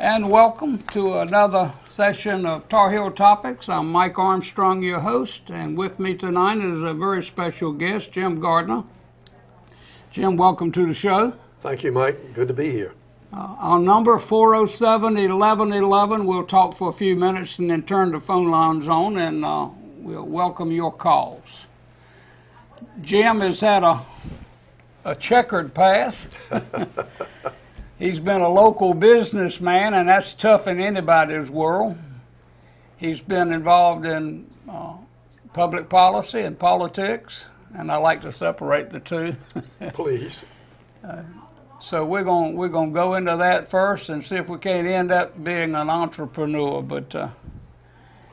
And welcome to another session of Tarheel Topics. I'm Mike Armstrong, your host, and with me tonight is a very special guest, Jim Gardner. Jim, welcome to the show. Thank you, Mike. Good to be here. Our number, 407-1111. We'll talk for a few minutes and then turn the phone lines on, and we'll welcome your calls. Jim has had a checkered past. He's been a local businessman, and that's tough in anybody's world. He's been involved in public policy and politics, and I like to separate the two. Please. So we're gonna go into that first and see if we can't end up being an entrepreneur. But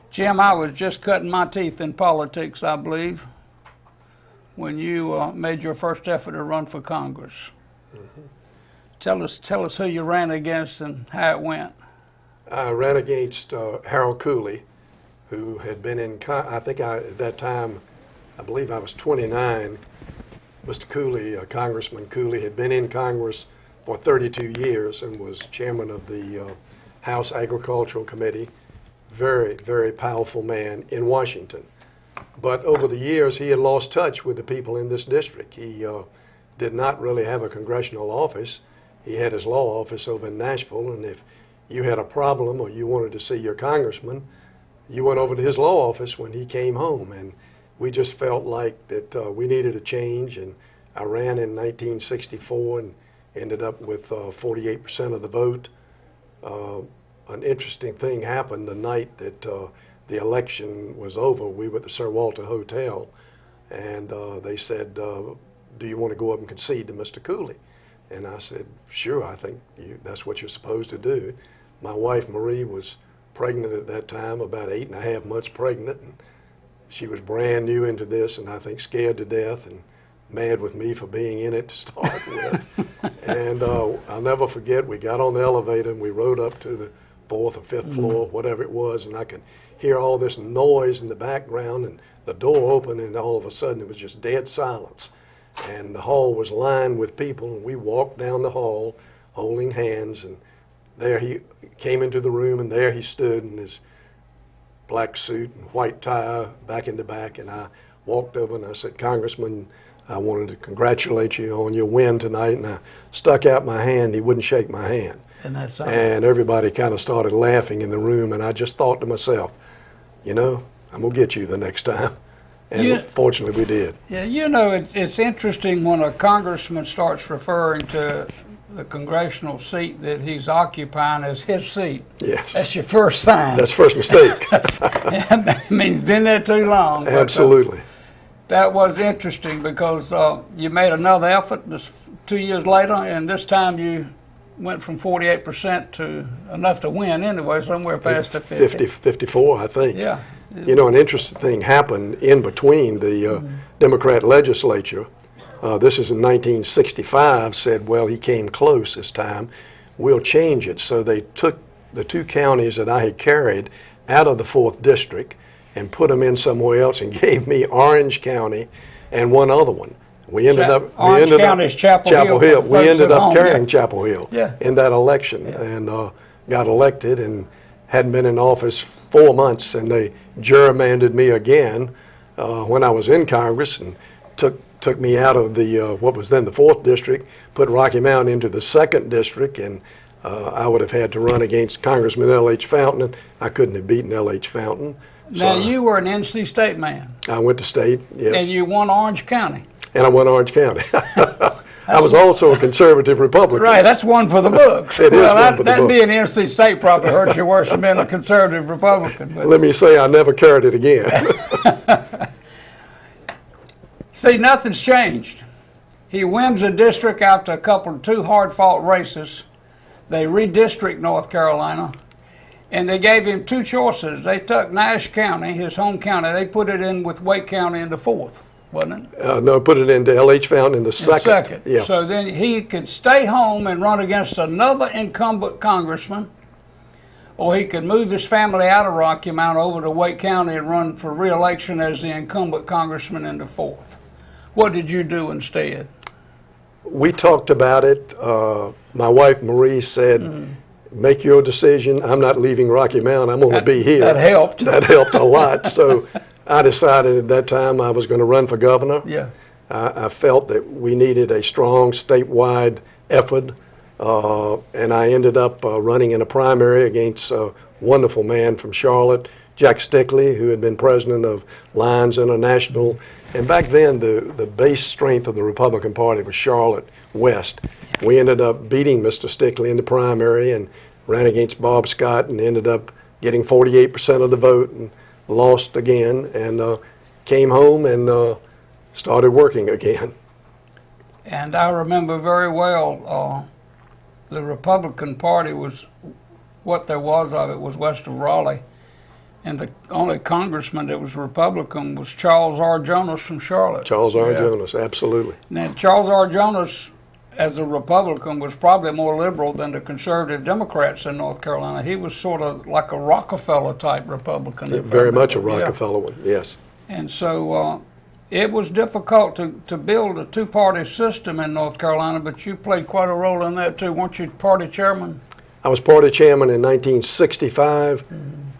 Jim, I was just cutting my teeth in politics, I believe, when you made your first effort to run for Congress. Mm-hmm. Tell us who you ran against and how it went. I ran against Harold Cooley, who had been in, at that time, I believe I was 29. Mr. Cooley, Congressman Cooley, had been in Congress for 32 years and was chairman of the House Agricultural Committee. Very, very powerful man in Washington. But over the years, he had lost touch with the people in this district. He did not really have a congressional office. He had his law office over in Nashville, and if you had a problem or you wanted to see your congressman, you went over to his law office when he came home. And we just felt like that we needed a change, and I ran in 1964 and ended up with 48% of the vote. An interesting thing happened the night that the election was over. We were at the Sir Walter Hotel, and they said, do you want to go up and concede to Mr. Cooley? And I said, sure, I think that's what you're supposed to do. My wife, Marie, was pregnant at that time, about 8.5 months pregnant. And she was brand new into this, and I think scared to death and mad with me for being in it to start with. And I'll never forget, we got on the elevator and we rode up to the 4th or 5th floor, whatever it was, and I could hear all this noise in the background, and the door opened, and all of a sudden it was just dead silence. And the hall was lined with people, and we walked down the hall holding hands, and there he came into the room, and there he stood in his black suit and white tie back in the back, and I walked over and I said, Congressman, I wanted to congratulate you on your win tonight, and I stuck out my hand. He wouldn't shake my hand. And everybody kind of started laughing in the room, and I just thought to myself, you know, I'm going to get you the next time. And fortunately we did. Yeah, you know, it's interesting when a congressman starts referring to the congressional seat that he's occupying as his seat. Yes. That's your first sign. That's first mistake. That means been there too long. Absolutely. But, that was interesting because you made another effort 2 years later, and this time you went from 48% to enough to win anyway, somewhere past the 50. 54, I think. Yeah. You know, an interesting thing happened in between. The Democrat legislature, this is in 1965, said, well, he came close this time. We'll change it. So they took the 2 counties that I had carried out of the 4th district and put them in somewhere else and gave me Orange County and one other one. We ended up Chapel Hill. We ended up carrying Chapel Hill in that election and got elected and hadn't been in office 4 months, and they gerrymandered me again when I was in Congress and took me out of the what was then the 4th district, put Rocky Mountain into the 2nd district, and I would have had to run against Congressman L.H. Fountain, and I couldn't have beaten L.H. Fountain. Now, you were an NC State man. I went to state, yes. And you won Orange County. And I won Orange County. I was also a conservative Republican. Right, that's one for the books. It is one for the books. That being NC State probably hurts you worse than being a conservative Republican. But let me say I never carried it again. See, nothing's changed. He wins a district after two hard-fought races. They redistrict North Carolina, and they gave him 2 choices. They took Nash County, his home county, they put it in with Wake County in the 4th. Wasn't it? No, put it into L.H. Fountain in the 2nd. Yeah. So then he could stay home and run against another incumbent congressman, or he could move his family out of Rocky Mount over to Wake County and run for re-election as the incumbent congressman in the 4th. What did you do instead? We talked about it. My wife Marie said, make your decision. I'm not leaving Rocky Mount. I'm going to be here. That helped. That helped a lot. So I decided at that time I was going to run for governor. Yeah. I felt that we needed a strong statewide effort, and I ended up running in a primary against a wonderful man from Charlotte, Jack Stickley, who had been president of Lions International. And back then, the base strength of the Republican Party was Charlotte West. We ended up beating Mr. Stickley in the primary and ran against Bob Scott and ended up getting 48% of the vote and lost again, and came home and started working again. And I remember very well the Republican Party was, what there was of it was west of Raleigh. And the only congressman that was Republican was Charles R. Jonas from Charlotte. Charles R. Jonas, absolutely. Now, Charles R. Jonas, as a Republican, was probably more liberal than the conservative Democrats in North Carolina. He was sort of like a Rockefeller-type Republican. Yeah, very much a Rockefeller one, yes. And so it was difficult to build a two-party system in North Carolina, but you played quite a role in that, too. Weren't you party chairman? I was party chairman in 1965.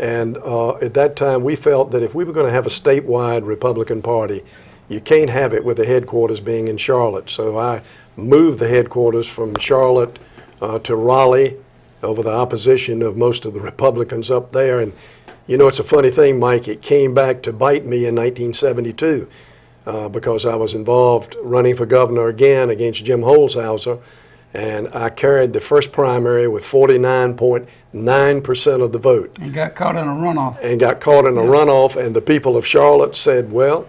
And at that time, we felt that if we were going to have a statewide Republican Party, you can't have it with the headquarters being in Charlotte. So I moved the headquarters from Charlotte to Raleigh over the opposition of most of the Republicans up there. And, you know, it's a funny thing, Mike. It came back to bite me in 1972 because I was involved running for governor again against Jim Holzhauser. And I carried the first primary with 49.9% of the vote. And got caught in a runoff. And got caught in a runoff, and the people of Charlotte said, well,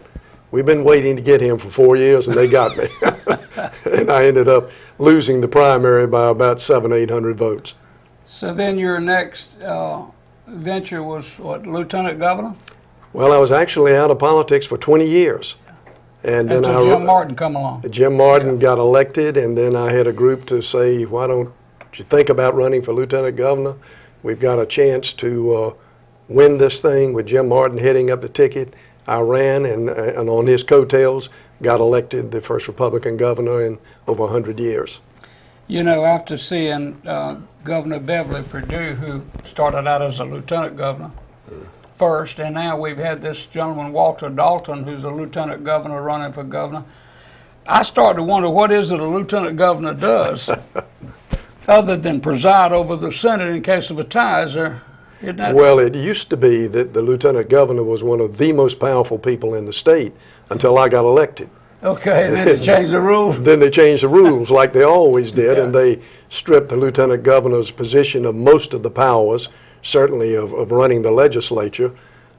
we've been waiting to get him for 4 years, and they got me. And I ended up losing the primary by about 800 votes. So then your next venture was, what, lieutenant governor? Well, I was actually out of politics for 20 years. And then Jim Martin come along. Jim Martin got elected, and then I had a group to say, why don't you think about running for lieutenant governor? We've got a chance to win this thing with Jim Martin heading up the ticket. I ran, and on his coattails, got elected the first Republican governor in over 100 years. You know, after seeing Governor Beverly Perdue, who started out as a lieutenant governor, first, and now we've had this gentleman, Walter Dalton, who's a lieutenant governor running for governor. I started to wonder, what is it a lieutenant governor does other than preside over the Senate in case of a tie? Isn't that? Well, it used to be that the lieutenant governor was one of the most powerful people in the state until I got elected. Okay, then they changed the rules. Then they changed the rules like they always did, and they stripped the lieutenant governor's position of most of the powers, certainly of running the legislature.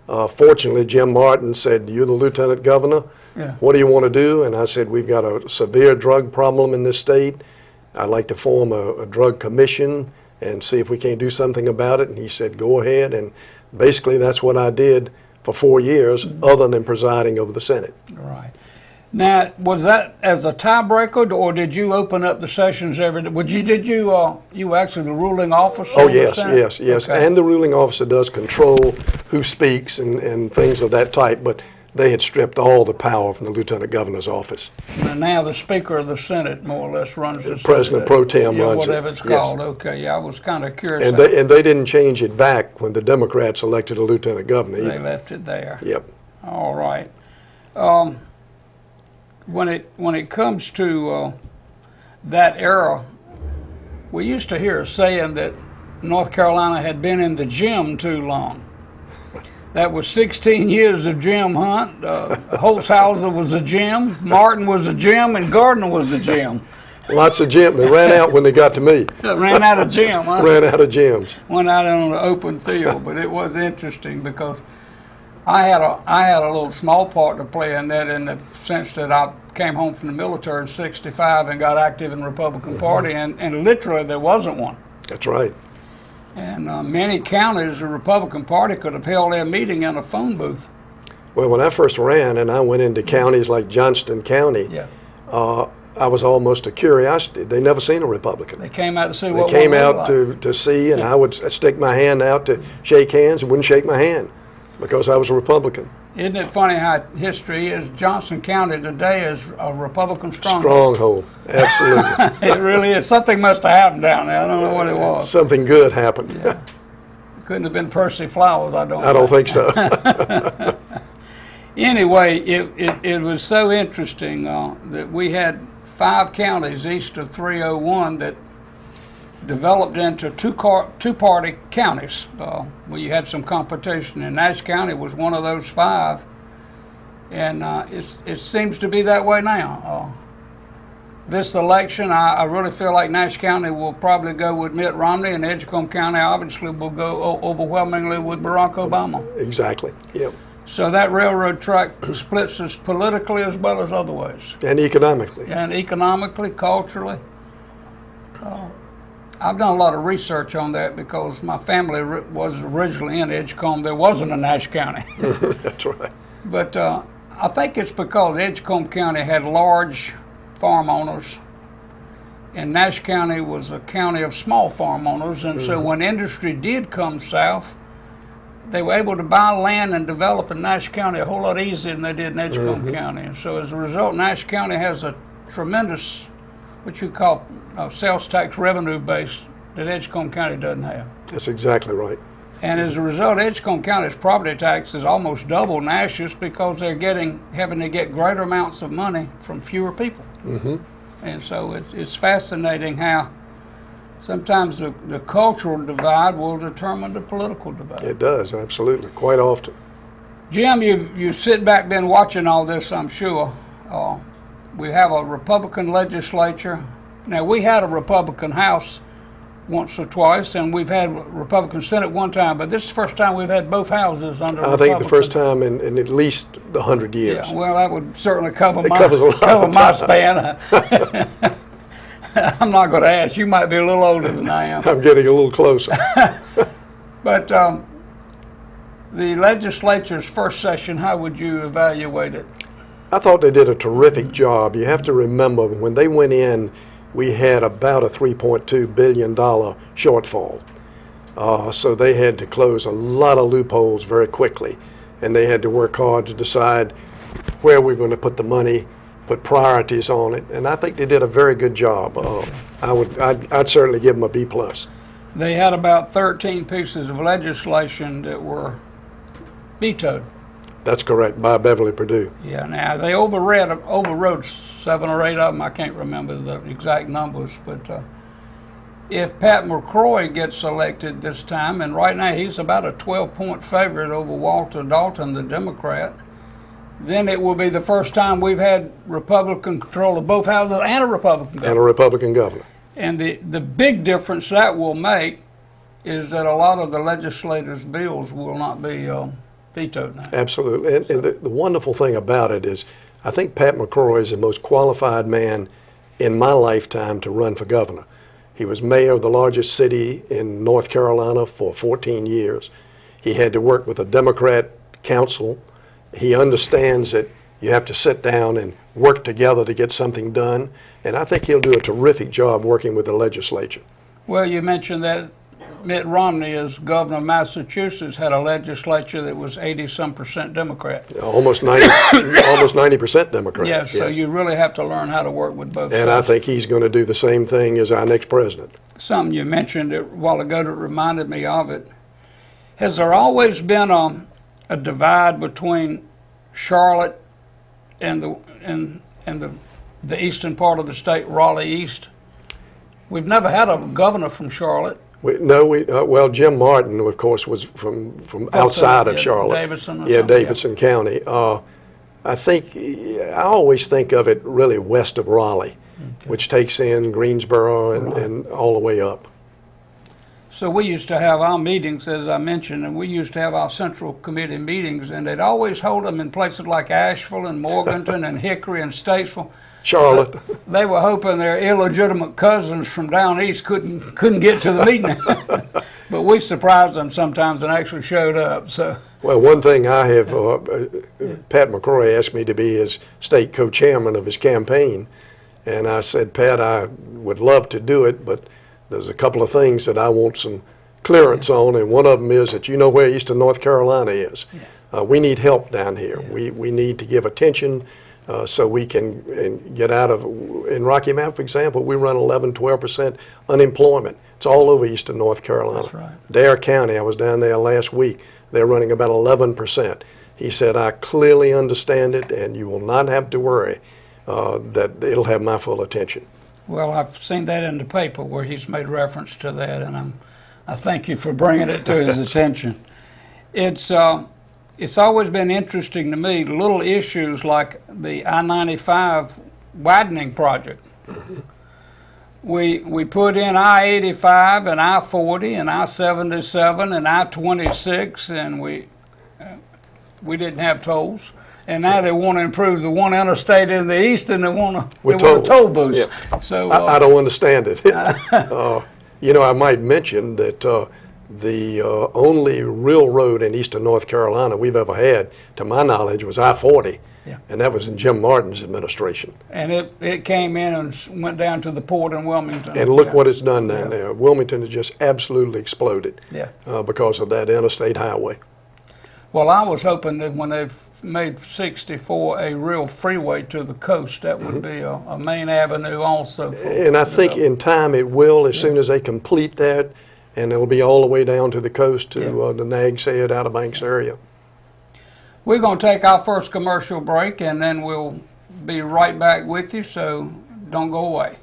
Fortunately, Jim Martin said, you're the lieutenant governor. Yeah. What do you want to do? And I said, we've got a severe drug problem in this state. I'd like to form a drug commission and see if we can't do something about it. And he said, go ahead. And basically that's what I did for 4 years, other than presiding over the Senate. Right. Now, was that as a tiebreaker, or did you open up the sessions every day? You were actually the ruling officer? Oh, yes. Okay. And the ruling officer does control who speaks and things of that type, but they had stripped all the power from the lieutenant governor's office. And now the Speaker of the Senate more or less runs the President Pro Tem runs whatever it. it's called. Yes. Okay, yeah, I was kind of curious. And they didn't change it back when the Democrats elected a lieutenant governor either. They left it there. Yep. All right. When it comes to that era, we used to hear a saying that North Carolina had been in the gym too long. That was 16 years of Jim Hunt. Holzhauser was a gym, Martin was a gym, and Gardner was a gym. Lots of gym. They ran out when they got to me. Ran out of gym, huh? Ran out of gyms. Went out on the open field, but it was interesting because I had a little small part to play in that, in the sense that I came home from the military in '65 and got active in the Republican Party, and literally there wasn't one. That's right. And many counties, the Republican Party could have held their meeting in a phone booth. Well, when I first ran and I went into counties like Johnston County, I was almost a curiosity. They never seen a Republican. They came out to see what they came out to see, and I would stick my hand out to shake hands and wouldn't shake my hand because I was a Republican. Isn't it funny how history is? Johnson County today is a Republican stronghold. Stronghold, absolutely. It really is. Something must have happened down there. I don't know what it was. Something good happened. Yeah. Couldn't have been Percy Flowers, I don't think so. Anyway, it was so interesting that we had 5 counties east of 301 that developed into two-party counties where you had some competition, and Nash County was one of those 5, and it seems to be that way now. This election, I really feel like Nash County will probably go with Mitt Romney, and Edgecombe County obviously will go overwhelmingly with Barack Obama. Exactly, yep. So that railroad track splits us politically as well as other ways. And economically. And economically, culturally. I've done a lot of research on that because my family was originally in Edgecombe. There wasn't a Nash County. That's right. But I think it's because Edgecombe County had large farm owners, and Nash County was a county of small farm owners, and so when industry did come south, they were able to buy land and develop in Nash County a whole lot easier than they did in Edgecombe County. And so as a result, Nash County has a tremendous, what you call sales tax revenue base that Edgecombe County doesn't have. That's exactly right. And as a result, Edgecombe County's property tax is almost double Nash's because they're having to get greater amounts of money from fewer people. And so it's fascinating how sometimes the cultural divide will determine the political divide. It does, absolutely, quite often. Jim, you sit back, been watching all this, I'm sure. We have a Republican legislature. Now, we had a Republican House once or twice, and we've had a Republican Senate one time, but this is the first time we've had both houses under Republican. I think the first time in at least 100 years. Yeah, well, that would certainly cover my span. I'm not going to ask. You might be a little older than I am. I'm getting a little closer. But the legislature's first session, how would you evaluate it? I thought they did a terrific job. You have to remember, when they went in, we had about a $3.2 billion shortfall. So they had to close a lot of loopholes very quickly, and they had to work hard to decide where we're going to put the money, put priorities on it, and I think they did a very good job. I'd certainly give them a B+. They had about 13 pieces of legislation that were vetoed. That's correct, by Beverly Perdue. Yeah, now they overrode 7 or 8 of them. I can't remember the exact numbers, but if Pat McCrory gets elected this time, and right now he's about a 12-point favorite over Walter Dalton, the Democrat, then it will be the first time we've had Republican control of both houses and a Republican governor. And a Republican governor. And the big difference that will make is that a lot of the legislators' bills will not be vetoed now. Absolutely. And the wonderful thing about it is I think Pat McCrory is the most qualified man in my lifetime to run for governor. He was mayor of the largest city in North Carolina for 14 years. He had to work with a Democrat council. He understands that you have to sit down and work together to get something done. And I think he'll do a terrific job working with the legislature. Well, you mentioned that Mitt Romney, as governor of Massachusetts, had a legislature that was 80-some% Democrat. Almost 90% Democrat. Yes, so you really have to learn how to work with both sides. And I think he's going to do the same thing as our next president. Something you mentioned a while ago that reminded me of it. Has there always been a divide between Charlotte and the eastern part of the state, Raleigh East? We've never had a governor from Charlotte. Well, Jim Martin, of course, was from outside of Charlotte. Davidson. Davidson County. I always think of it really west of Raleigh, which takes in Greensboro and all the way up. So we used to have our meetings, as I mentioned, and we used to have our Central Committee meetings, and they'd always hold them in places like Asheville and Morganton and Hickory and Statesville. Charlotte. They were hoping their illegitimate cousins from down east couldn't get to the meeting. But we surprised them sometimes and actually showed up. So. Well, one thing I have, Pat McCrory asked me to be his state co-chairman of his campaign, and I said, Pat, I would love to do it, but there's a couple of things that I want some clearance on, and one of them is that you know where eastern North Carolina is. We need help down here. We need to give attention so we can get out of, in Rocky Mount, for example, we run 11, 12% unemployment. It's all over eastern North Carolina. That's right. Dare County, I was down there last week, they're running about 11%. He said, I clearly understand it, and you will not have to worry that it'll have my full attention. Well, I've seen that in the paper where he's made reference to that, and I thank you for bringing it to his attention. It's always been interesting to me, little issues like the I-95 widening project. We put in I-85 and I-40 and I-77 and I-26, and we didn't have tolls. And now they want to improve the one interstate in the east, and they want a toll boost. Yeah. So I don't understand it. You know, I might mention that the only real road in eastern North Carolina we've ever had, to my knowledge, was I-40. Yeah. And that was in Jim Martin's administration. And it came in and went down to the port in Wilmington. And look what it's done down there. Wilmington has just absolutely exploded because of that interstate highway. Well, I was hoping that when they've made 64 a real freeway to the coast, that would be a main avenue also. And I think in time it will, as soon as they complete that, and it'll be all the way down to the coast to the Nags Head, Outer Banks area. We're going to take our first commercial break, and then we'll be right back with you, so don't go away.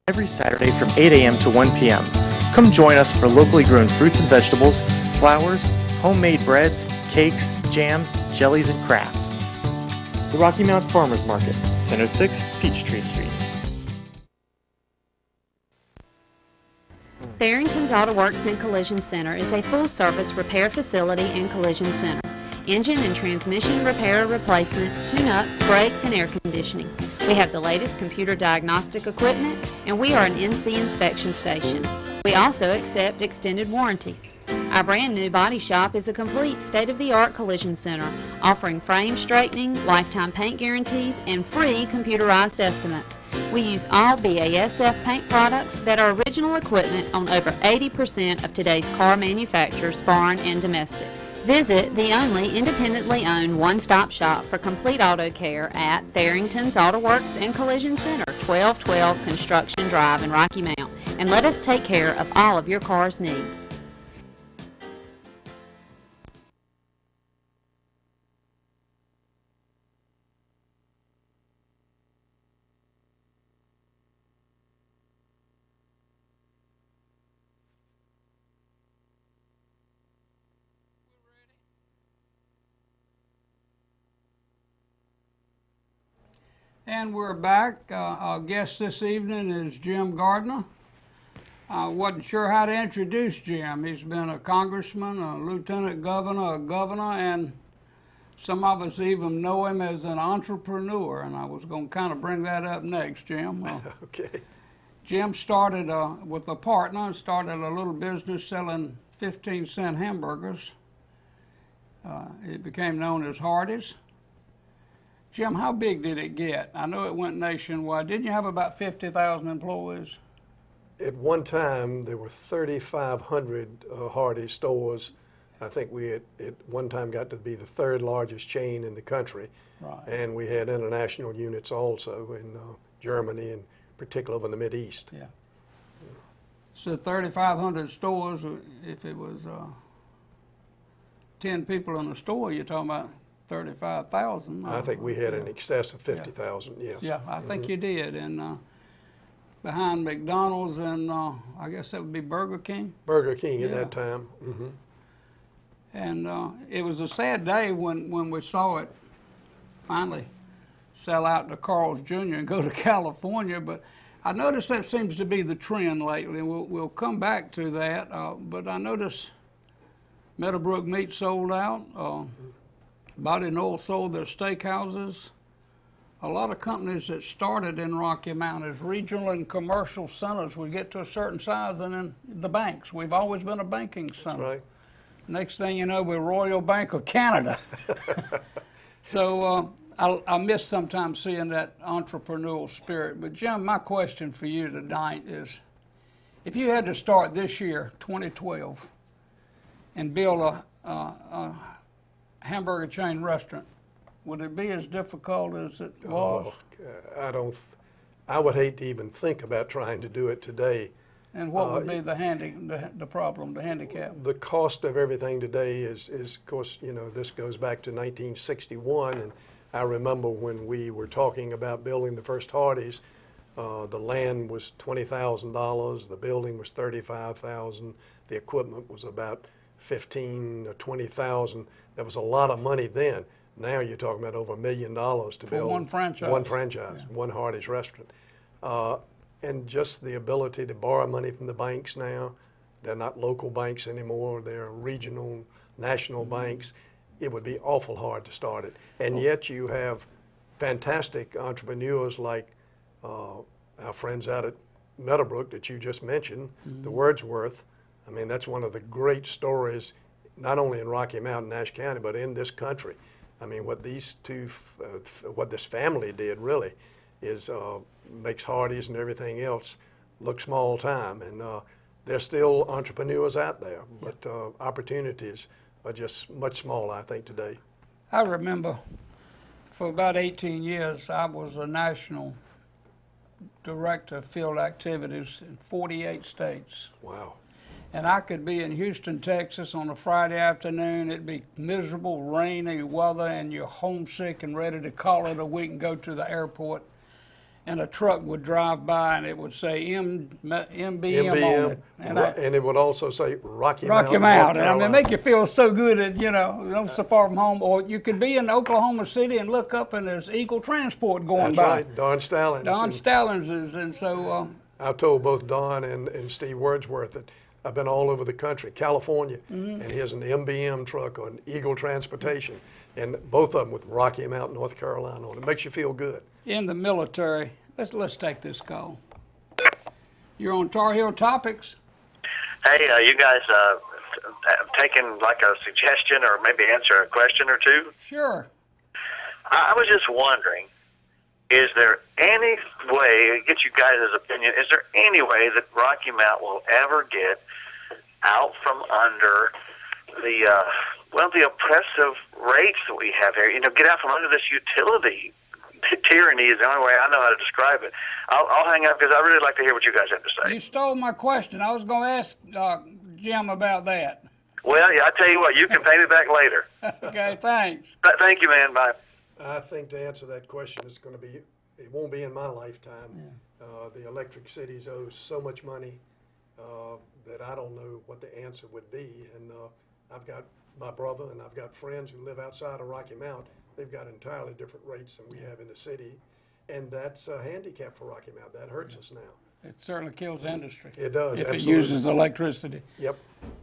Every Saturday from 8 a.m. to 1 p.m. Come join us for locally grown fruits and vegetables, flowers, homemade breads, cakes, jams, jellies, and crafts. The Rocky Mount Farmers Market, 1006 Peachtree Street. Barrington's Auto Works and Collision Center is a full-service repair facility and collision center. Engine and transmission repair, replacement, tune-ups, brakes, and air conditioning. We have the latest computer diagnostic equipment, and we are an NC inspection station. We also accept extended warranties. Our brand new body shop is a complete state-of-the-art collision center, offering frame straightening, lifetime paint guarantees, and free computerized estimates. We use all BASF paint products that are original equipment on over 80% of today's car manufacturers, foreign and domestic. Visit the only independently owned one-stop shop for complete auto care at Barrington's Auto Works and Collision Center, 1212 Construction Drive in Rocky Mount, and let us take care of all of your car's needs. And we're back. Our guest this evening is Jim Gardner. I wasn't sure how to introduce Jim. He's been a congressman, a lieutenant governor, a governor, and some of us even know him as an entrepreneur, and I was going to kind of bring that up next, Jim. Okay. Jim started with a partner, started a little business selling 15-cent hamburgers. It became known as Hardee's. Jim, how big did it get? I know it went nationwide. Didn't you have about 50,000 employees? At one time, there were 3,500 Hardee's stores. I think we at one time got to be the third largest chain in the country. Right. And we had international units also in Germany and particularly in the Mideast. Yeah. So 3,500 stores, if it was 10 people in a store, you're talking about 35,000. I think we had in excess of 50,000, yes. Yeah, I think you did. And behind McDonald's and I guess that would be Burger King? Burger King at that time. Mm-hmm. And it was a sad day when we saw it finally sell out to Carl's Jr. and go to California. But I noticed that seems to be the trend lately. We'll come back to that. But I noticed Meadowbrook Meat sold out. Body and Oil sold their steakhouses. a lot of companies that started in Rocky Mount as regional and commercial centers would get to a certain size, and then the banks. We've always been a banking center. Right. Next thing you know, we're Royal Bank of Canada. So I miss sometimes seeing that entrepreneurial spirit. But Jim, my question for you tonight is, if you had to start this year, 2012, and build a hamburger chain restaurant, would it be as difficult as it was? Oh, I would hate to even think about trying to do it today. And what would be the problem, the handicap? The cost of everything today is, of course, you know, this goes back to 1961, and I remember when we were talking about building the first Hardee's, the land was $20,000, the building was $35,000, the equipment was about $15,000 or $20,000. That was a lot of money then. Now you're talking about over $1 million to build one franchise. One Hardee's restaurant. And just the ability to borrow money from the banks now. They're not local banks anymore. They're regional, national banks. It would be awful hard to start it. And yet you have fantastic entrepreneurs like our friends out at Meadowbrook that you just mentioned, the Wordsworth. I mean, that's one of the great stories, not only in Rocky Mount, Nash County, but in this country. I mean, what these two, what this family did really is makes Hardee's and everything else look small time. And there's still entrepreneurs out there, but opportunities are just much smaller, I think, today. I remember for about 18 years, I was a national director of field activities in 48 states. Wow. And I could be in Houston, Texas on a Friday afternoon. It'd be miserable, rainy weather, and you're homesick and ready to call it a week and go to the airport. And a truck would drive by and it would say MBM on it. And it would also say Rocky Mount. And I mean, make you feel so good that, you know, not so far from home. Or you could be in Oklahoma City and look up and there's Eagle Transport going by. That's right, Don Stallings. Don Stallings is, and so. I've told both Don and Steve Wordsworth that I've been all over the country, California, and here's an MBM truck on Eagle Transportation, and both of them with Rocky Mount, North Carolina on it. It makes you feel good. In the military, let's take this call. You're on Tarheel Topics. Hey, you guys taking like a suggestion or maybe answer a question or two? Sure. I was just wondering, is there any way, get you guys' opinion, is there any way that Rocky Mount will ever get out from under the, the oppressive rates that we have here? You know, get out from under this utility tyranny is the only way I know how to describe it. I'll hang up because I really like to hear what you guys have to say. You stole my question. I was going to ask Jim about that. Well, yeah, I tell you what, you can pay me back later. Okay, thanks. Thank you, man. Bye. I think to answer that question, it's going to be, it won't be in my lifetime. Yeah. The electric cities owe so much money that I don't know what the answer would be. And I've got my brother and I've got friends who live outside of Rocky Mount. They've got entirely different rates than we have in the city. And that's a handicap for Rocky Mount. That hurts us now. It certainly kills industry. It does, if absolutely. It uses electricity. Yep.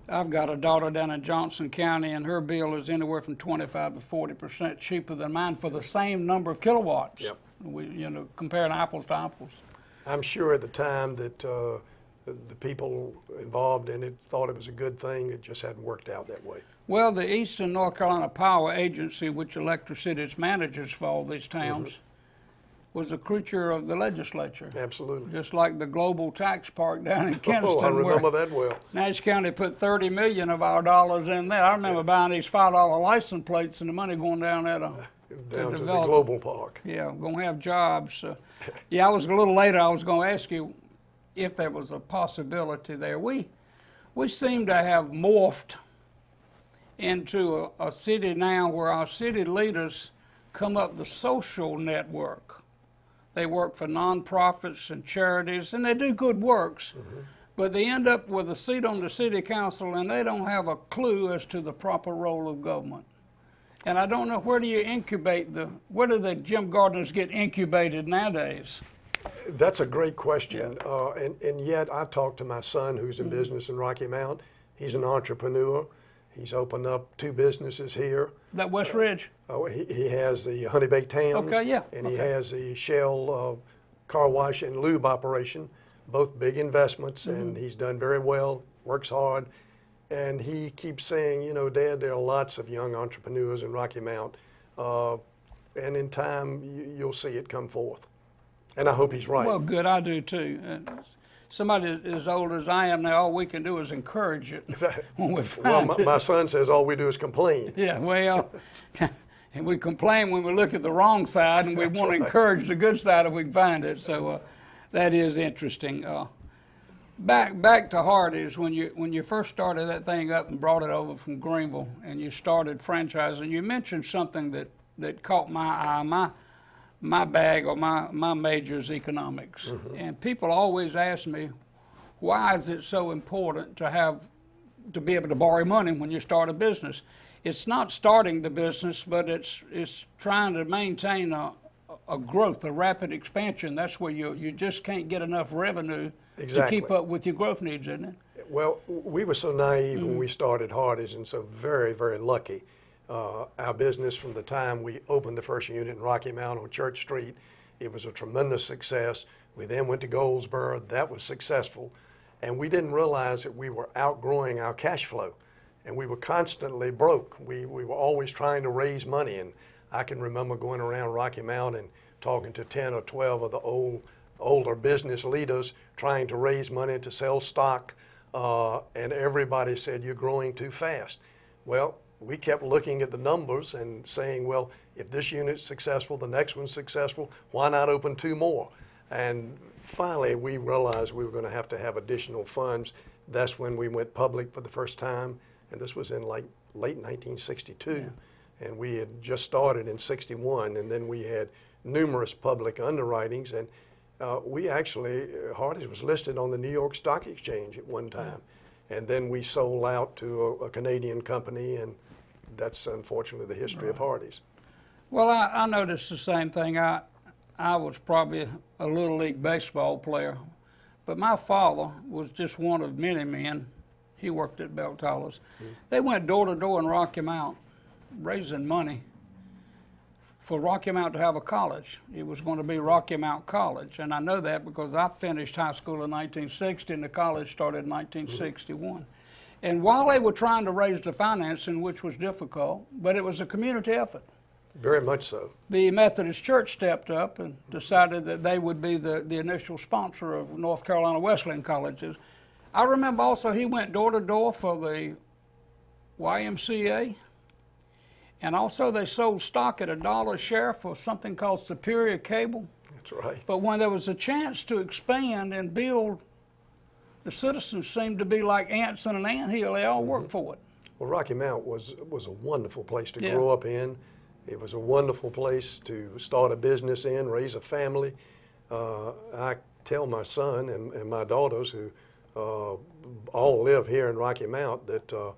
I've got a daughter down in Johnson County, and her bill is anywhere from 25 to 40% cheaper than mine for the same number of kilowatts. Yep. We, you know, comparing apples to apples. I'm sure at the time that the people involved in it thought it was a good thing. It just hadn't worked out that way. Well, the Eastern North Carolina Power Agency, which electric cities managers for all these towns, was a creature of the legislature. Absolutely. Just like the Global Tax Park down in Kinston. Oh, I remember that well. Nash County put $30 million of our dollars in there. I remember buying these $5 license plates and the money going down there down to the Global Park. Yeah, going to have jobs. Yeah, I was a little later. I was going to ask you if there was a possibility there. We seem to have morphed into a city now where our city leaders come up the social network. They work for nonprofits and charities, and they do good works, but they end up with a seat on the city council, and they don't have a clue as to the proper role of government. And I don't know, where do you incubate where do the Jim Gardners get incubated nowadays? That's a great question, and yet I talked to my son who's in business in Rocky Mount. He's an entrepreneur. He's opened up 2 businesses here. That West Ridge? Oh, he has the Honey Baked Hams. Okay, yeah. And he has the Shell car wash and lube operation, both big investments, and he's done very well, works hard. And he keeps saying, you know, Dad, there are lots of young entrepreneurs in Rocky Mount, and in time you'll see it come forth. And I hope he's right. Well, good, I do too. Somebody as old as I am now, all we can do is encourage it when we find it. My son says all we do is complain. Yeah, well, and we complain when we look at the wrong side, and we want to encourage the good side if we can find it. So that is interesting. Back to Hardee's, when you first started that thing up and brought it over from Greenville, and you started franchising, you mentioned something that caught my eye. My bag or my major is economics. And people always ask me, why is it so important to be able to borrow money when you start a business? It's not starting the business, but it's trying to maintain a growth, a rapid expansion. That's where you just can't get enough revenue to keep up with your growth needs, isn't it? Well, we were so naive when we started Hardee's, and so very, very lucky. Our business, from the time we opened the first unit in Rocky Mount on Church Street, it was a tremendous success. We then went to Goldsboro. That was successful. And we didn't realize that we were outgrowing our cash flow. And we were constantly broke. We were always trying to raise money. And I can remember going around Rocky Mount and talking to 10 or 12 of the older business leaders trying to raise money to sell stock. And everybody said, you're growing too fast. Well, we kept looking at the numbers and saying, well, if this unit's successful, the next one's successful, why not open 2 more? And finally, we realized we were going to have additional funds. That's when we went public for the first time, and this was in like late 1962. Yeah. And we had just started in 61, and then we had numerous public underwritings, and we actually, Hardee's was listed on the New York Stock Exchange at one time. Yeah. And then we sold out to a Canadian company, and that's unfortunately the history of Hardee's. Well, I noticed the same thing. I was probably a Little League baseball player, but my father was just one of many men. He worked at Belt Tallers. They went door to door in Rocky Mount raising money for Rocky Mount to have a college. It was going to be Rocky Mount College, and I know that because I finished high school in 1960 and the college started in 1961. And while they were trying to raise the financing, which was difficult, but it was a community effort. Very much so. The Methodist Church stepped up and decided that they would be the initial sponsor of North Carolina Wesleyan colleges. I remember also he went door to door for the YMCA, and also they sold stock at $1 a share for something called Superior Cable. That's right. But when there was a chance to expand and build, the citizens seemed to be like ants in an anthill. They all worked for it. Well, Rocky Mount was a wonderful place to grow up in. It was a wonderful place to start a business in, raise a family. I tell my son and my daughters, who all live here in Rocky Mount, that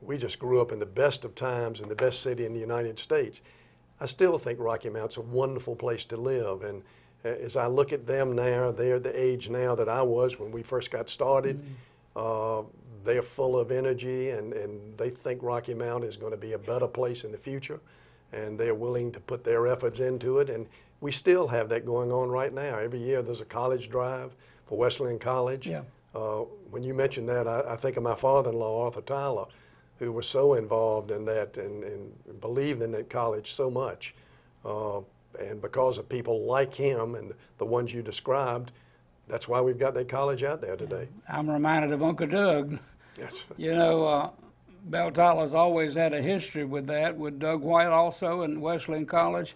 we just grew up in the best of times in the best city in the United States. I still think Rocky Mount's a wonderful place to live. And as I look at them now, they're the age now that I was when we first got started. They're full of energy, and they think Rocky Mount is going to be a better place in the future. And they're willing to put their efforts into it. And we still have that going on right now. Every year there's a college drive for Wesleyan College. Yeah. When you mentioned that, I think of my father-in-law, Arthur Tyler, who was so involved in that and believed in that college so much. And because of people like him and the ones you described, that's why we've got that college out there today. I'm reminded of Uncle Doug. Yes. You know, Bell Tyler's always had a history with that, with Doug White also in Wesleyan College.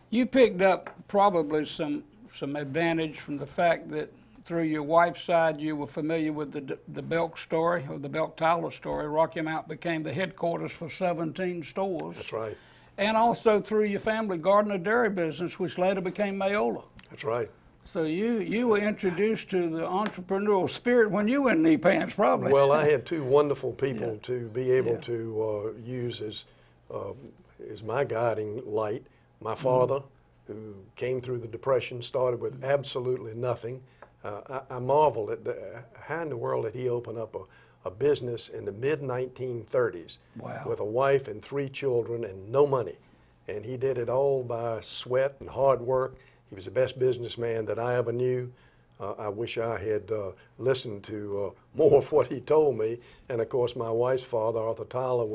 You picked up probably some advantage from the fact that through your wife's side you were familiar with the Belk story, or the Belk Tyler story. Rocky Mount became the headquarters for 17 stores. That's right. And also through your family Gardner dairy business, which later became Mayola. That's right. So you were introduced to the entrepreneurial spirit when you were in knee pants, probably. Well, I had 2 wonderful people to be able to use as my guiding light. My father, who came through the Depression, started with absolutely nothing. I marveled at how in the world did he open up a business in the mid-1930s. Wow. With a wife and 3 children and no money. And he did it all by sweat and hard work. He was the best businessman that I ever knew. I wish I had listened to more of what he told me. And of course, my wife's father, Arthur Tyler,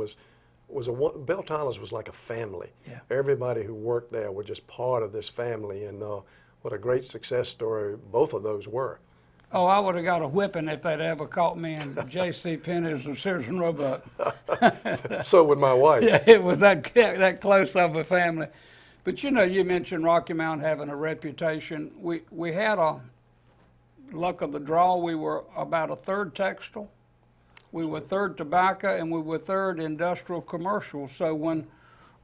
Bell Tyler's was like a family. Yeah. Everybody who worked there were just part of this family, and what a great success story both of those were. Oh, I would have got a whipping if they'd ever caught me in J.C. Penney's or Sears and Roebuck. So would my wife. Yeah, it was that close of a family. But you know, you mentioned Rocky Mount having a reputation. We had a luck of the draw. We were about a third textile, we were third tobacco, and we were third industrial commercial. So when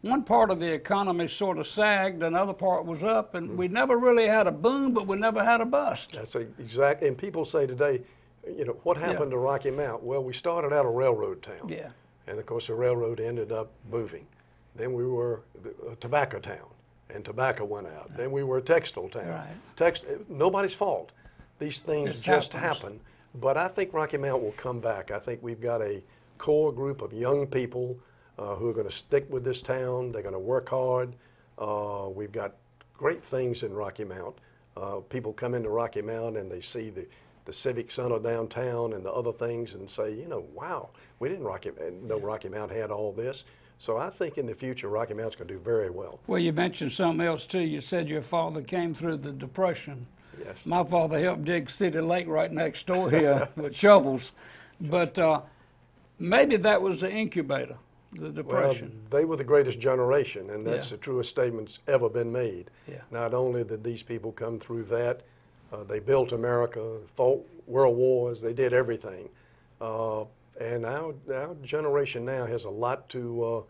one part of the economy sort of sagged, another part was up, and we never really had a boom, but we never had a bust. That's exact. And people say today, you know, what happened to Rocky Mount? Well, we started out a railroad town. Yeah. And of course, the railroad ended up moving. Then we were a tobacco town, and tobacco went out. Then we were a textile town. Right. Nobody's fault. These things This just happens. happen. But I think Rocky Mount will come back. I think we've got a core group of young people who are going to stick with this town. They're going to work hard. We've got great things in Rocky Mount. People come into Rocky Mount and they see the Civic Center downtown and the other things and say, you know, wow, we didn't know Rocky Mount had all this. So I think in the future, Rocky Mount's going to do very well. Well, you mentioned something else too. You said your father came through the Depression. Yes. My father helped dig City Lake right next door here with shovels. But maybe that was the incubator, the Depression. Well, they were the greatest generation, and that's Yeah. the truest statement's ever been made. Yeah. Not only did these people come through that, they built America, fought world wars, they did everything. And our generation now has a lot to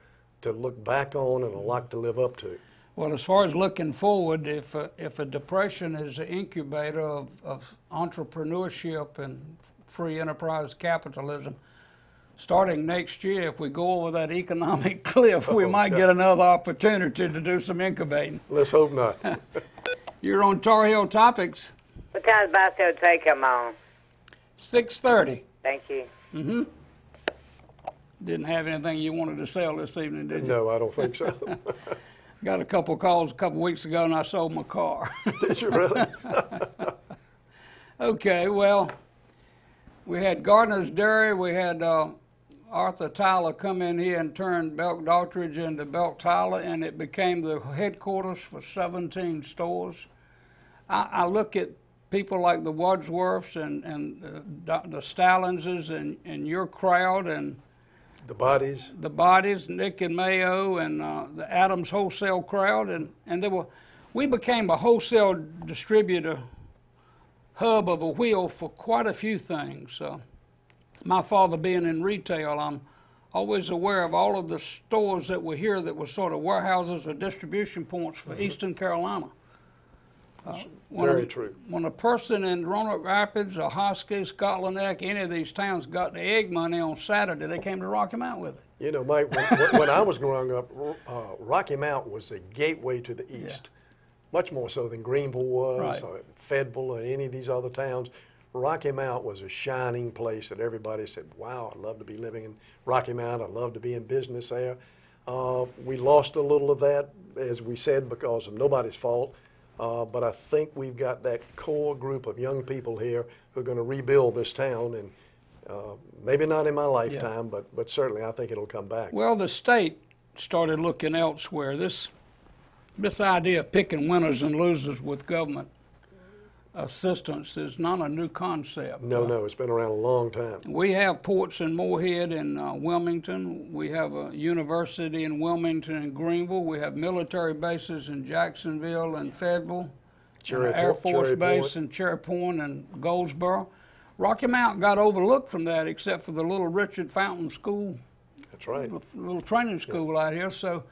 look back on and a lot to live up to. Well, as far as looking forward, if a depression is an incubator of entrepreneurship and free enterprise capitalism, starting next year, if we go over that economic cliff, we might get another opportunity to do some incubating. Let's hope not. You're on Tarheel Topics. What time does bicycle take them on? 6:30. Thank you. Mm-hmm. Didn't have anything you wanted to sell this evening, did you? No, I don't think so. Got a couple calls a couple weeks ago, and I sold my car. Did you really? Okay, well, we had Gardner's Dairy. We had Arthur Tyler come in here and turn Belk Daughtridge into Belk Tyler, and it became the headquarters for 17 stores. I look at people like the Wadsworths and the Stallinses and your crowd and The Bodies. the Bodies, Nick and Mayo, and the Adams wholesale crowd, and we became a wholesale distributor hub of a wheel for quite a few things. My father being in retail, I'm always aware of all of the stores that were here that were sort of warehouses or distribution points for Eastern Carolina. Very true. When a person in Roanoke Rapids or Hosky, Scotland Neck, any of these towns got the egg money on Saturday, they came to Rocky Mount with it. You know, Mike, when I was growing up, Rocky Mount was a gateway to the east, much more so than Greenville was, or Fayetteville, or any of these other towns. Rocky Mount was a shining place that everybody said, wow, I'd love to be living in Rocky Mount. I'd love to be in business there. We lost a little of that, as we said, because of nobody's fault. But I think we've got that core group of young people here who are going to rebuild this town, and maybe not in my lifetime, but certainly I think it'll come back. Well, the state started looking elsewhere. This idea of picking winners and losers with government assistance is not a new concept. No, it's been around a long time. We have ports in Moorhead and Wilmington. We have a university in Wilmington and Greenville. We have military bases in Jacksonville and Fayetteville. An Air Force Base in Cherry Point and Goldsboro. Rocky Mount got overlooked from that except for the little Richard Fountain School. That's right. Little training school out here. So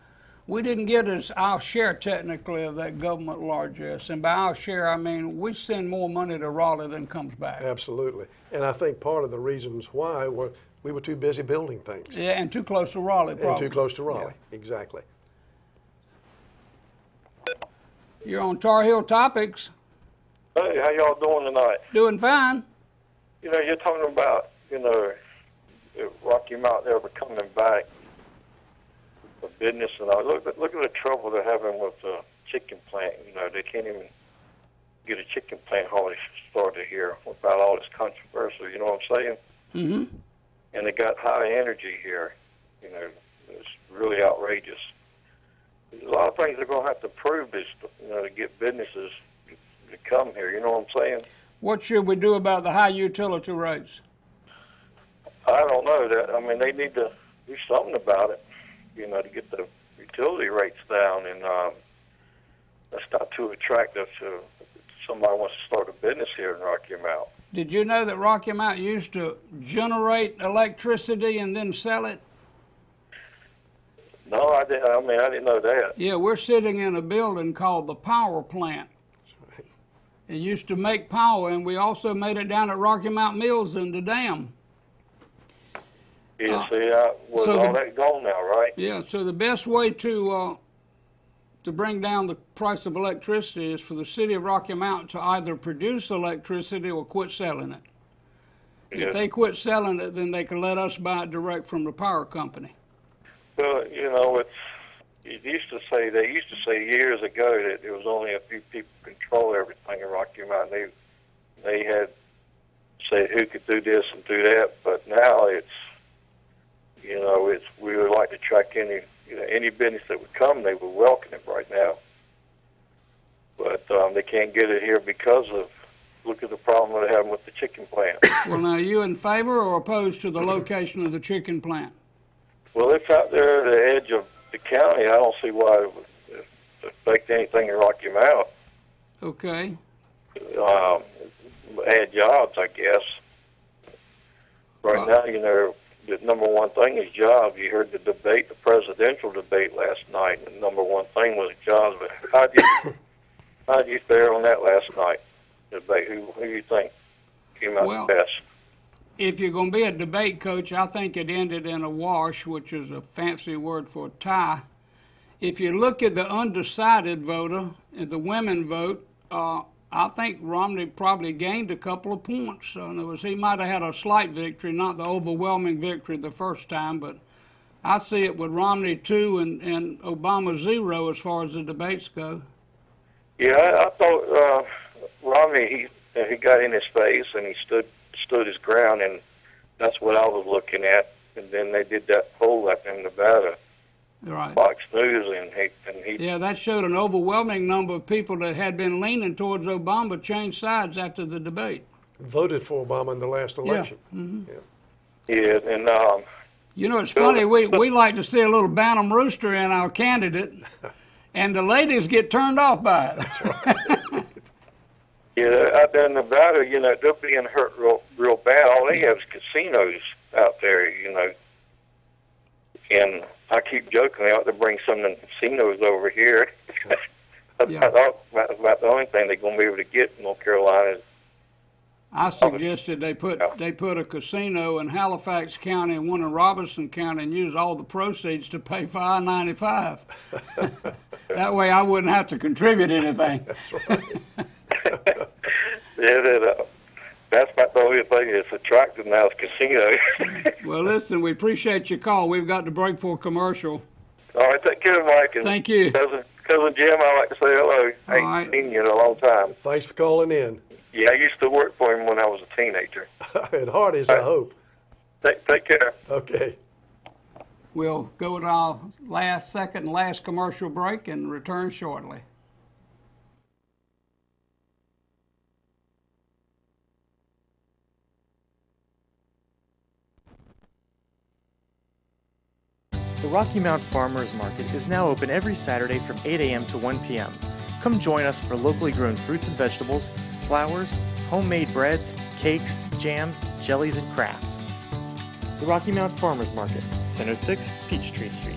we didn't get our share technically of that government largesse. And by our share, I mean we send more money to Raleigh than comes back. Absolutely. And I think part of the reasons why were we were too busy building things. Yeah, and too close to Raleigh, probably. And too close to Raleigh, exactly. You're on Tarheel Topics. Hey, how y'all doing tonight? Doing fine. You know, you're talking about, you know, if Rocky Mountain ever coming back for business and all. Look at the trouble they're having with the chicken plant. You know, they can't even get a chicken plant hardly started here without all this controversy. You know what I'm saying? Mm-hmm. And they got high energy here. You know, it's really outrageous. There's a lot of things they're going to have to prove this, you know, to get businesses to come here. You know what I'm saying? What should we do about the high utility rates? I don't know that. I mean, they need to do something about it, you know, to get the utility rates down, and that's not too attractive to somebody who wants to start a business here in Rocky Mount. Did you know that Rocky Mount used to generate electricity and then sell it? No, I didn't. I mean, I didn't know that. Yeah, we're sitting in a building called the power plant. It used to make power, and we also made it down at Rocky Mount Mills in the dam. Yeah, see, that gone now, right? Yeah, so the best way to bring down the price of electricity is for the city of Rocky Mount to either produce electricity or quit selling it. Yeah. If they quit selling it, then they can let us buy it direct from the power company. Well, you know, they used to say years ago that there was only a few people control everything in Rocky Mountain. They had said who could do this and do that, but now it's, you know, we would like to track any business that would come. They would welcome it right now, but they can't get it here because of, look at the problem they're having with the chicken plant. Well, now, are you in favor or opposed to the location of the chicken plant? Well, it's out there at the edge of the county. I don't see why it would affect anything in Rocky Mount. Okay. Add jobs, I guess. Right now, you know, the number one thing is jobs. You heard the debate, the presidential debate last night, and the number one thing was jobs. But how do you fare on that last night debate? Who do you think came out the best? If you're going to be a debate coach, I think it ended in a wash, which is a fancy word for a tie. If you look at the undecided voter and the women vote, I think Romney probably gained a couple of points. In other words, he might have had a slight victory, not the overwhelming victory the first time, but I see it with Romney 2 and Obama 0 as far as the debates go. Yeah, I thought Romney, he got in his face and he stood his ground, and that's what I was looking at. And then they did that poll up in Nevada, right. Fox News, and he. Yeah, that showed an overwhelming number of people that had been leaning towards Obama changed sides after the debate. Voted for Obama in the last election. Yeah. Mm-hmm. Yeah, and you know, it's funny. We like to see a little Bantam Rooster in our candidate, and the ladies get turned off by it. That's right. Yeah, out there in Nevada, you know, they're being hurt real bad. All they have is casinos out there, you know. And I keep joking, they ought to bring some of the casinos over here. That's about the only thing they're going to be able to get in North Carolina. I suggested they put a casino in Halifax County and one in Robeson County and use all the proceeds to pay for I-95. That way I wouldn't have to contribute anything. That's right. Yeah, that's about the only thing that's attractive now is casinos. Well, listen, we appreciate your call. We've got to break for a commercial. All right, take care, Mike. And thank you. Cousin Jim, I'd like to say hello. I ain't seen you in a long time. Thanks for calling in. Yeah, I used to work for him when I was a teenager. At Hardee's, I hope. Take care. Okay. We'll go to our second and last commercial break and return shortly. The Rocky Mount Farmers Market is now open every Saturday from 8 a.m. to 1 p.m. Come join us for locally grown fruits and vegetables, flowers, homemade breads, cakes, jams, jellies, and crafts. The Rocky Mount Farmers Market, 1006 Peachtree Street.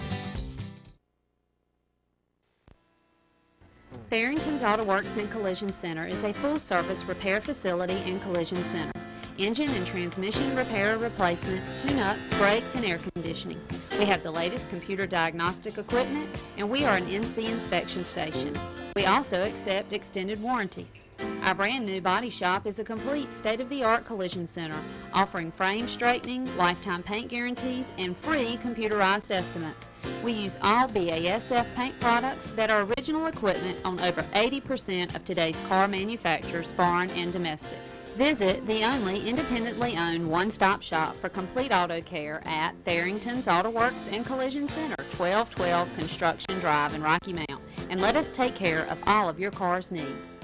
Barrington's Auto Works and Collision Center is a full-service repair facility and collision center. Engine and transmission repair, replacement, tune-ups, brakes, and air conditioning. We have the latest computer diagnostic equipment, and we are an NC inspection station. We also accept extended warranties. Our brand new body shop is a complete state-of-the-art collision center, offering frame straightening, lifetime paint guarantees, and free computerized estimates. We use all BASF paint products that are original equipment on over 80% of today's car manufacturers, foreign and domestic. Visit the only independently owned one-stop shop for complete auto care at Tharrington's Auto Works and Collision Center, 1212 Construction Drive in Rocky Mount, and let us take care of all of your car's needs.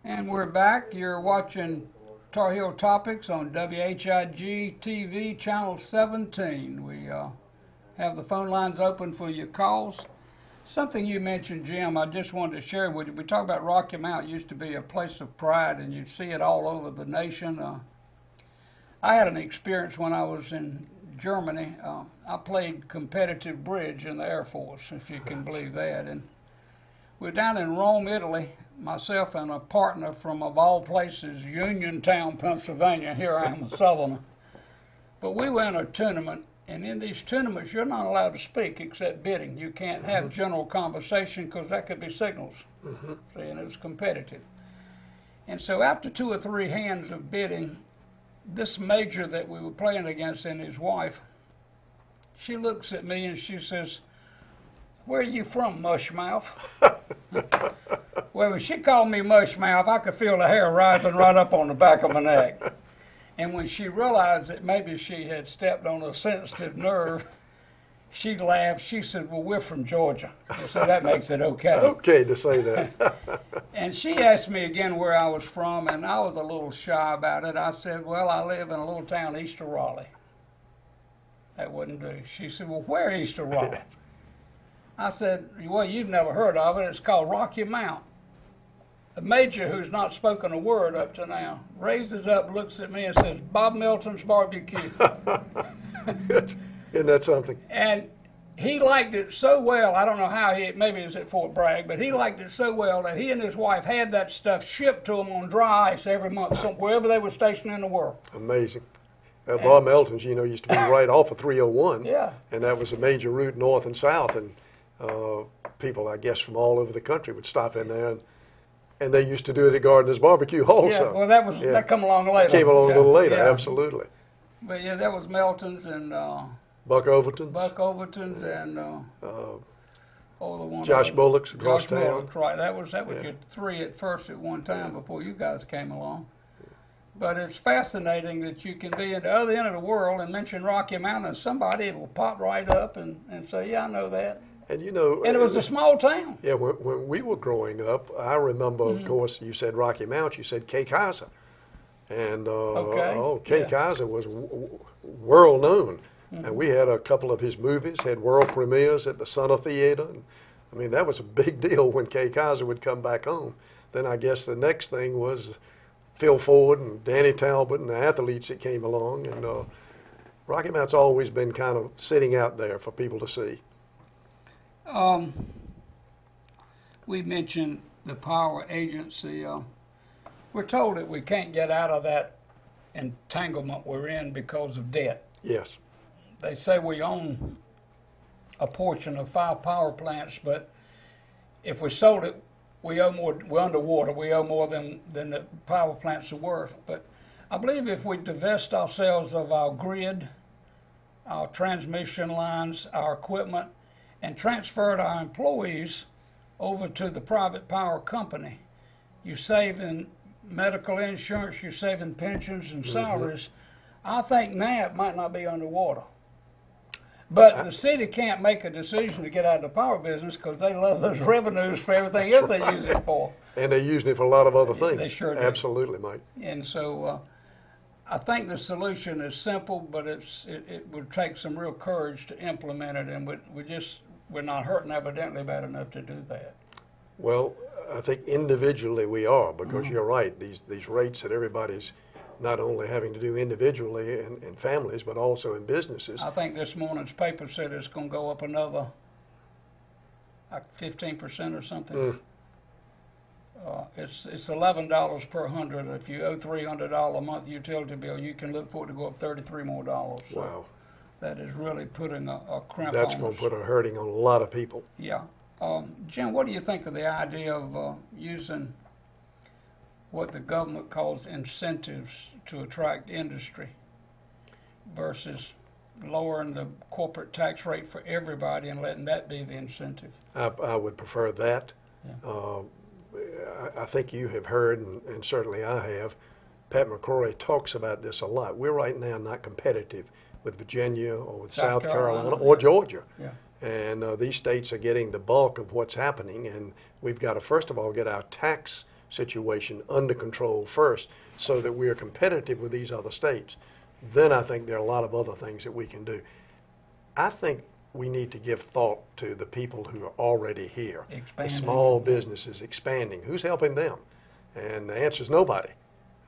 And we're back. You're watching Tarheel Topics on WHIG TV, Channel 17. We have the phone lines open for your calls. Something you mentioned, Jim, I just wanted to share with you. We talk about Rocky Mount used to be a place of pride, and you'd see it all over the nation. I had an experience when I was in Germany. I played competitive bridge in the Air Force, if you can believe that. And we're down in Rome, Italy, myself and a partner from, of all places, Uniontown, Pennsylvania. Here I am, a Southerner. But we were in a tournament, and in these tournaments, you're not allowed to speak except bidding. You can't have general conversation because that could be signals. See, and it was competitive. And so after 2 or 3 hands of bidding, this major that we were playing against and his wife, she looks at me and she says, "Where are you from, Mushmouth?" Well, when she called me Mushmouth, I could feel the hair rising right up on the back of my neck. And when she realized that maybe she had stepped on a sensitive nerve, she laughed. She said, "Well, we're from Georgia." So that makes it okay. Okay to say that. And she asked me again where I was from, and I was a little shy about it. I said, "Well, I live in a little town east of Raleigh." That wouldn't do. She said, "Well, where east of Raleigh?" I said, "Well, you've never heard of it. It's called Rocky Mount." The major, who's not spoken a word up to now, raises up, looks at me, and says, "Bob Milton's Barbecue." Isn't that something? And he liked it so well, I don't know how, maybe it's at Fort Bragg, but he liked it so well that he and his wife had that stuff shipped to them on dry ice every month, wherever they were stationed in the world. Amazing. Bob Melton's, you know, used to be right off of 301. Yeah. And that was a major route north and south, and people, I guess, from all over the country would stop in there, and they used to do it at Gardner's Barbecue also. Yeah, well, that come along later. Came along a little later, absolutely. But yeah, that was Melton's and Buck Overton's. Buck Overton's and the one Josh Bullock's across Josh town. Bullock, right? That was your 3 at first at one time before you guys came along. But it's fascinating that you can be at the other end of the world and mention Rocky Mountain, and somebody will pop right up and say, "Yeah, I know that." And you know, and it was a small town. Yeah, when we were growing up, I remember, of course, you said Rocky Mount, you said Kay Kaiser. And Kay Kaiser was world known. And we had a couple of his movies, had world premieres at the Sutter Theater. And, I mean, that was a big deal when Kay Kaiser would come back home. Then I guess the next thing was Phil Ford and Danny Talbot and the athletes that came along. And Rocky Mount's always been kind of sitting out there for people to see. We mentioned the power agency. We're told that we can't get out of that entanglement we're in because of debt. Yes. They say we own a portion of 5 power plants, but if we sold it, we owe more. We're underwater. We owe more than the power plants are worth. But I believe if we divest ourselves of our grid, our transmission lines, our equipment, and transferred our employees over to the private power company, you save in medical insurance, you save in pensions and salaries. I think NAP might not be underwater. But the city can't make a decision to get out of the power business because they love those revenues for everything else they use it for. And they're using it for a lot of other things. They sure do. Absolutely, Mike. And so I think the solution is simple, but it would take some real courage to implement it, and we're not hurting evidently bad enough to do that. Well, I think individually we are, because you're right. These rates that everybody's not only having to do individually in families, but also in businesses. I think this morning's paper said it's going to go up another like 15% or something. It's $11 per hundred. If you owe $300 a month utility bill, you can look for it to go up $33 more. So Wow. that is really putting a crimp That's on going us. to put a hurting on a lot of people. Yeah. Jim, what do you think of the idea of using what the government calls incentives to attract industry versus lowering the corporate tax rate for everybody and letting that be the incentive? I would prefer that. Yeah. I think you have heard, and certainly I have, Pat McCrory talks about this a lot. We're right now not competitive with Virginia or with South Carolina or Georgia. Yeah. And these states are getting the bulk of what's happening, and we've got to first of all get our tax situation under control first so that we are competitive with these other states. Then I think there are a lot of other things that we can do. I think we need to give thought to the people who are already here. Expanding. The small businesses expanding. Who's helping them? And the answer is nobody.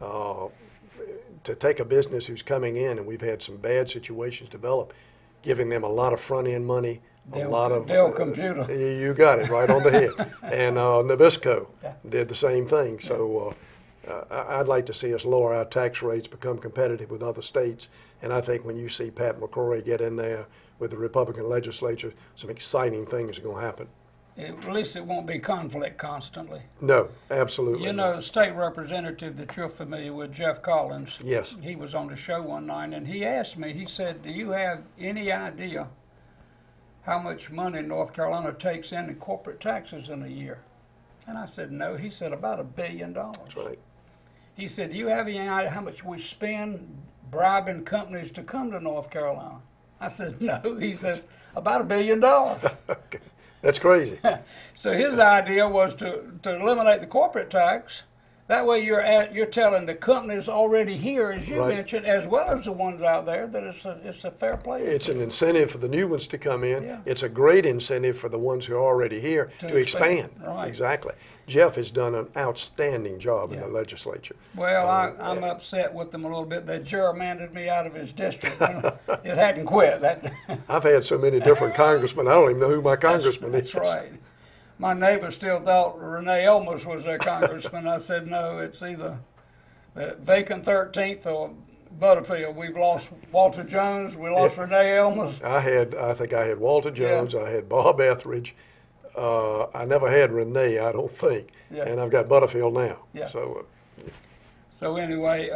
To take a business who's coming in, and we've had some bad situations develop, giving them a lot of front-end money, Dell Computer. You got it right on the head. And Nabisco did the same thing. So I'd like to see us lower our tax rates, become competitive with other states. And I think when you see Pat McCrory get in there with the Republican legislature, some exciting things are going to happen. At least it won't be conflict constantly. No, absolutely. You know, the state representative that you're familiar with, Jeff Collins. Yes. He was on the show one night, and he asked me, he said, do you have any idea how much money North Carolina takes in corporate taxes in a year? And I said, no. He said, about $1 billion. That's right. He said, do you have any idea how much we spend bribing companies to come to North Carolina? I said, no. He says, about $1 billion. Okay. That's crazy. So his idea was to eliminate the corporate tax. That way you're telling the companies already here, as you mentioned, as well as the ones out there, that it's a fair play. It's an incentive for the new ones to come in. Yeah. It's a great incentive for the ones who are already here to expand. Right. Exactly. Jeff has done an outstanding job in the legislature. Well, I'm upset with them a little bit. They gerrymandered me out of his district. It hadn't quit. I've had so many different congressmen, I don't even know who my congressman is. That's right. My neighbor still thought Renee Elmas was their congressman. I said, no, it's either the vacant 13th or Butterfield. We've lost Walter Jones. We lost Renee Elmas. I think I had Walter Jones. I had Bob Etheridge. I never had Renee, I don't think. Yeah. And I've got Butterfield now. Yeah. So anyway,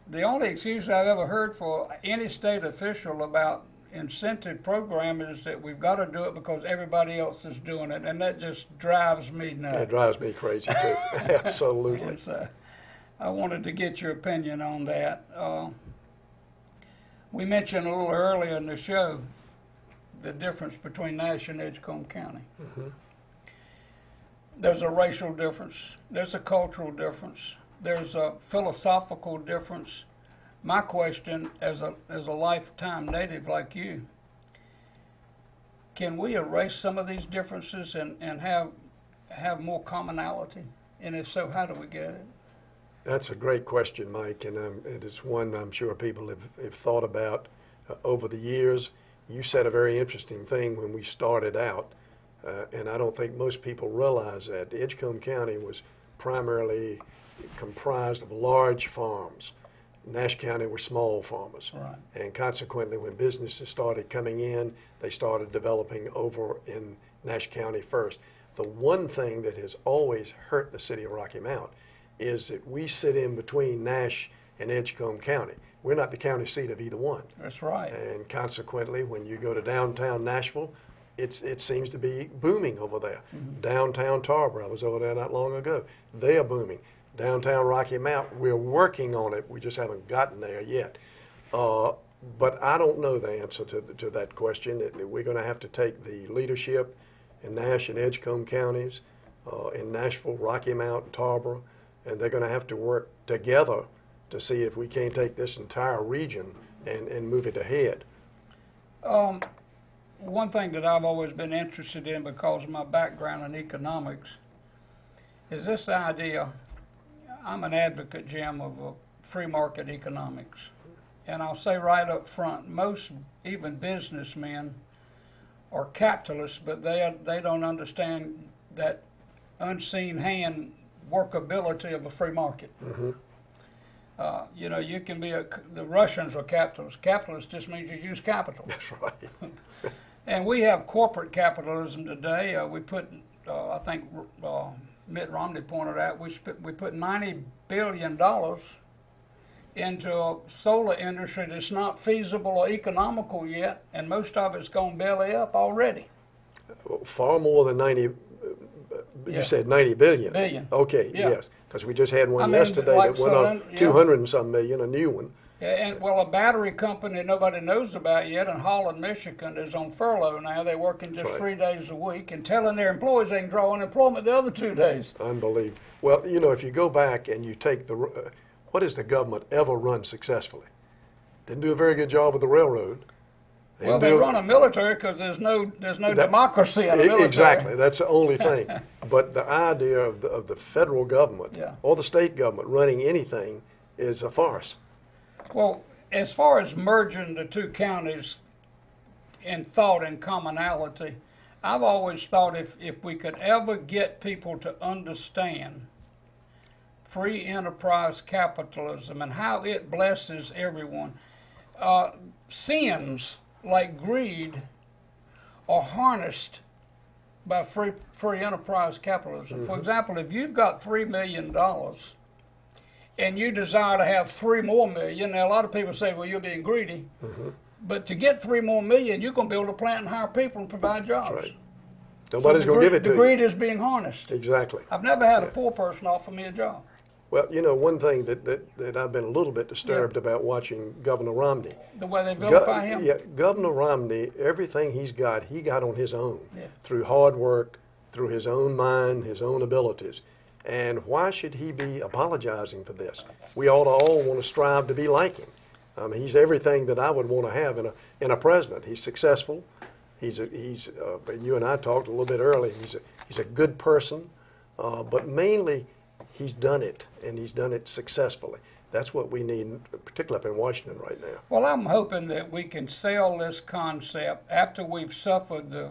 the only excuse I've ever heard for any state official about incentive program is that we've got to do it because everybody else is doing it, and that just drives me nuts. It drives me crazy too. Absolutely. I wanted to get your opinion on that. We mentioned a little earlier in the show the difference between Nash and Edgecombe County. Mm-hmm. There's a racial difference. There's a cultural difference. There's a philosophical difference. My question, as a lifetime native like you, can we erase some of these differences and have more commonality? And if so, how do we get it? That's a great question, Mike, and it's one I'm sure people have thought about over the years. You said a very interesting thing when we started out, and I don't think most people realize that. Edgecombe County was primarily comprised of large farms. Nash County were small farmers. Right. And consequently, when businesses started coming in, they started developing over in Nash County first. The one thing that has always hurt the city of Rocky Mount is that we sit in between Nash and Edgecombe County. We're not the county seat of either one. That's right. And consequently, when you go to downtown Nashville, it seems to be booming over there. Mm-hmm. Downtown Tarboro, I was over there not long ago. They are booming. Downtown Rocky Mount, we're working on it. We just haven't gotten there yet. But I don't know the answer to that question. We're going to have to take the leadership in Nash and Edgecombe counties, in Nashville, Rocky Mount, and Tarboro, and they're going to have to work together to see if we can't take this entire region and move it ahead. One thing that I've always been interested in because of my background in economics is this idea. I'm an advocate, Jim, of a free market economics. And I'll say right up front, most even businessmen are capitalists, but they don't understand that unseen hand workability of a free market. Mm-hmm. You know, you can be the Russians are capitalists. Capitalist just means you use capital. That's right. And we have corporate capitalism today. We put, I think Mitt Romney pointed out, we put $90 billion into a solar industry that's not feasible or economical yet, and most of it's gone belly up already. Far more than 90, you Yeah. said 90 billion. Billion. Okay, Yeah. yes, because we just had one I mean, yesterday like that went Solon- up yeah. 200 and some million, a new one. Yeah, and well, a battery company nobody knows about yet in Holland, Michigan is on furlough now. They're working just Right. 3 days a week and telling their employees they can draw unemployment the other 2 days. Unbelievable. Well, you know, if you go back and you take what has the government ever run successfully? Didn't do a very good job with the railroad. Well, they run a military because there's no democracy in the military. Exactly, that's the only thing. But the idea of the federal government Yeah. or the state government running anything is a farce. Well, as far as merging the two counties in thought and commonality, I've always thought if we could ever get people to understand free enterprise capitalism and how it blesses everyone, sins like greed are harnessed by free enterprise capitalism. For example, if you've got $3 million and you desire to have 3 more million, now a lot of people say, well, you're being greedy. But to get 3 more million, you're going to build a plant and hire people and provide jobs. Right. Nobody's going to give it to The you. greed is being harnessed. Exactly. I've never had a poor person offer me a job. Well, you know, one thing that I've been a little bit disturbed about watching Governor Romney. The way they vilify him? Yeah, Governor Romney, everything he got on his own, Yeah. through hard work, through his own mind, his own abilities. And why should he be apologizing for this? We ought to all want to strive to be like him. He's everything that I would want to have in a president. He's successful. You and I talked a little bit earlier. He's a good person, but mainly he's done it, and he's done it successfully. That's what we need, particularly up in Washington right now. Well, I'm hoping that we can sell this concept after we've suffered the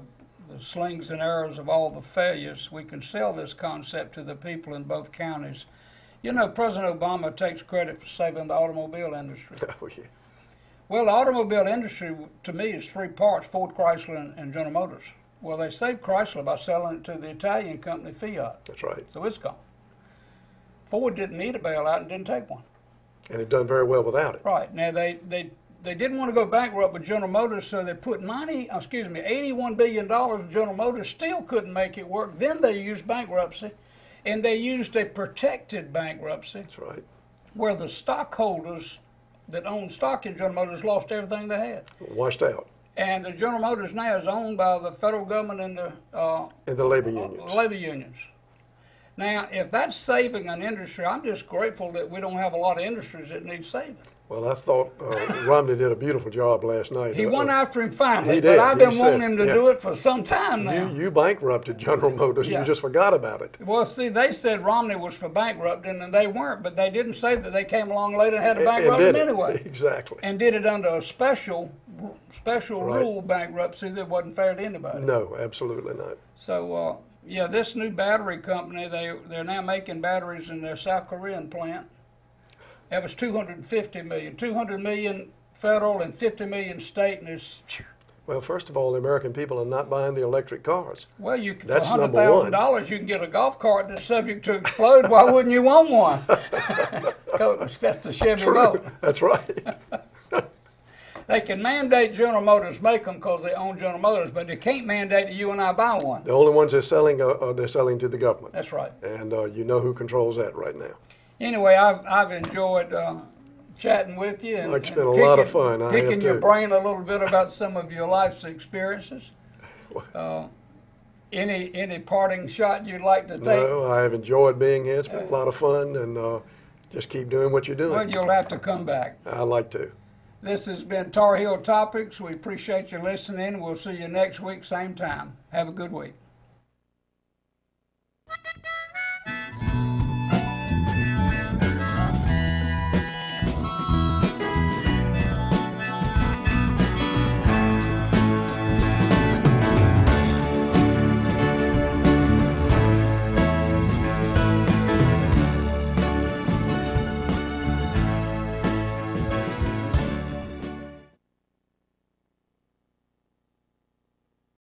slings and arrows of all the failures. We can sell this concept to the people in both counties. You know, President Obama takes credit for saving the automobile industry. Oh, yeah. Well, the automobile industry, to me, is 3 parts, Ford, Chrysler, and General Motors. Well, they saved Chrysler by selling it to the Italian company Fiat. That's right. So it's gone. Ford didn't need a bailout and didn't take one. And he's done very well without it. Right. Now, they didn't want to go bankrupt with General Motors, so they put $81 billion in General Motors, still couldn't make it work. Then they used bankruptcy, and they used a protected bankruptcy. That's right. Where the stockholders that owned stock in General Motors lost everything they had. Washed out. And the General Motors now is owned by the federal government and the labor unions. Labor unions. Now, if that's saving an industry, I'm just grateful that we don't have a lot of industries that need saving. Well, I thought Romney did a beautiful job last night. He went after him finally, He did. but I've been He wanting said, him to yeah. do it for some time now. You bankrupted General Motors. Yeah. You just forgot about it. Well, see, they said Romney was for bankrupting, and they weren't, but they didn't say that they came along later and had to bankrupt him did it. anyway. Exactly. And did it under a special Right. rule bankruptcy that wasn't fair to anybody. No, absolutely not. So, yeah, this new battery company, they're now making batteries in their South Korean plant. That was $250 million. $200 million federal and $50 million state, and it's... Well, first of all, the American people are not buying the electric cars. Well, for That's number $100,000, you can get a golf cart that's subject to explode. Why wouldn't you want one? That's the Chevy Bolt. That's right. They can mandate General Motors make them because they own General Motors, but they can't mandate that you and I buy one. The only ones they're selling to the government. That's right. And you know who controls that right now. Anyway, I've enjoyed chatting with you and It's been a lot of fun. I have picking your too. brain a little bit about some of your life's experiences. Any parting shot you'd like to take? No, I have enjoyed being here. It's been a lot of fun, and just keep doing what you're doing. Well, you'll have to come back. I like to. This has been Tarheel Topics. We appreciate you listening. We'll see you next week, same time. Have a good week.